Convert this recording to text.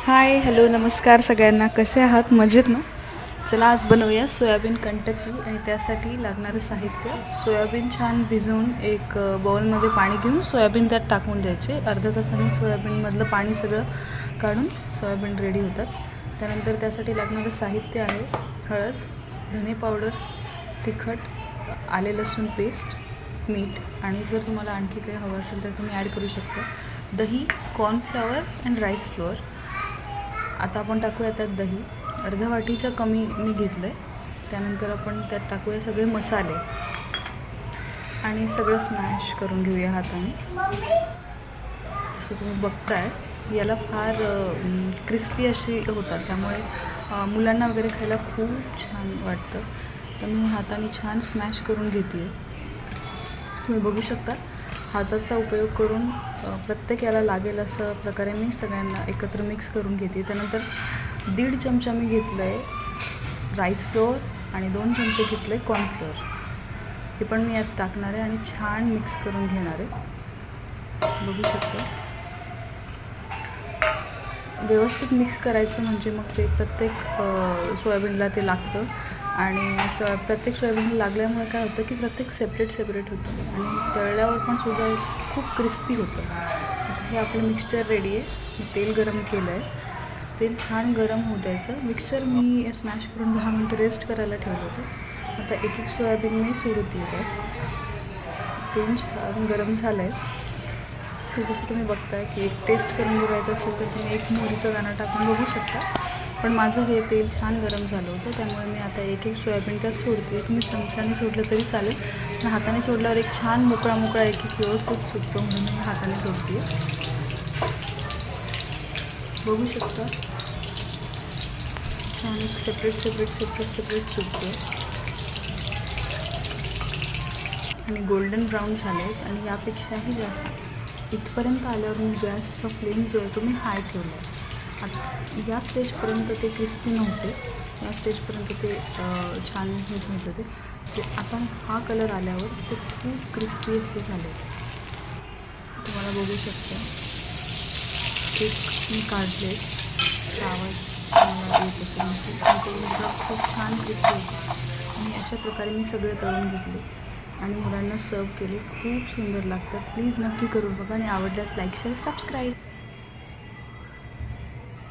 Hi hello नमस्कार सगळ्यांना, कसे आहात? मजेत ना? चला आज बनवूया सोयाबीन कंटकी. आणि त्यासाठी लागणारं साहित्य: सोयाबीन छान भिजवून एक बाउलमध्ये पाणी घेऊन सोयाबीन त्यात टाकून द्यायचे. अर्ध्या तासाने सोयाबीनमधलं पाणी सगळं काढून सोयाबीन रेडी होतात. त्यानंतर त्यासाठी लागणारं साहित्य आहे: हळद, धने पावडर, तिखट, आले लसूण पेस्ट, मीठ, आणि जर तुम्हाला आणखी काही हवं असेल तर तुम्ही ॲड करू शकता. दही, कॉर्नफ्लॉवर अँड राईस फ्लोअर. आता आपण टाकूया त्यात दही. अर्ध्या वाटीच्या कमी मी घेतलं आहे. त्यानंतर आपण त्यात टाकूया सगळे मसाले आणि सगळं स्मॅश करून घेऊया हाताने. जसं तुम्ही बघताय, याला फार क्रिस्पी अशी होतात, त्यामुळे मुलांना वगैरे खायला खूप छान वाटतं. तर मी हाताने छान स्मॅश करून घेते. तुम्ही बघू शकता, हाताचा उपयोग करून प्रत्येक याला लागेल असं प्रकारे मी सगळ्यांना एकत्र मिक्स करून घेते. त्यानंतर 1.5 चमचा मी घेतलं आहे राईस फ्लोअर आणि 2 चमचे घेतलं आहे कॉर्नफ्लोअर. हे पण मी यात टाकणार आहे आणि छान मिक्स करून घेणार आहे. बघू शकता, व्यवस्थित मिक्स करायचं, म्हणजे मग ते प्रत्येक सोयाबीनला ते लागतं. आणि प्रत्येक सोयाबीनला लागल्यामुळे काय होतं की प्रत्येक सेपरेट होतं आणि तळल्यावर पण सुद्धा खूप क्रिस्पी होतं. आता हे आपलं मिक्सचर रेडी आहे. मी तेल गरम केलं आहे. तेल छान गरम होऊ द्यायचं. मिक्सर मी स्मॅश करून 10 मिनटं रेस्ट करायला ठेवलं होतं. आता एक एक सोयाबीन मी सोडत देत आहे. तेल छान गरम झालं आहे. तर जसं तुम्ही बघताय की एक टेस्ट करून बघायचं असेल तर तुम्ही एक मोहरीचा दाणा टाकून बघू शकता. पण माझं हे तेल छान गरम झालं होतं, त्यामुळे मी आता एक एक सोयाबीन त्यात सोडते. तुम्ही चमच्याने सोडलं तरी चालेल, पण हाताने सोडल्यावर एक छान मोकळा एक एक व्यवस्थित सुटतो, म्हणून मी हाताने सोडते. बघू शकता, छान एक सेपरेट सुटते आणि गोल्डन ब्राऊन झाले आहेत. आणि यापेक्षाही जास्त इथपर्यंत आल्यावर मी गॅसचा फ्लेम जो आहे तो मी हाय ठेवला आहे. आता या स्टेजपर्यंत ते क्रिस्पी नव्हते, या स्टेजपर्यंत ते छान हे होतं. ते जे आता हा कलर आल्यावर ते खूप क्रिस्पी असे झाले. तुम्हाला बघू शकता, एक मी काढले, आवाज मला येत असेल खूप छान क्रिस्पी होते. आणि अशा प्रकारे मी सगळे तळून घेतले आणि मुलांना सर्व केले. खूप सुंदर लागतात. प्लीज नक्की करून बघा आणि आवडल्यास लाईक, शेअर, सबस्क्राईब.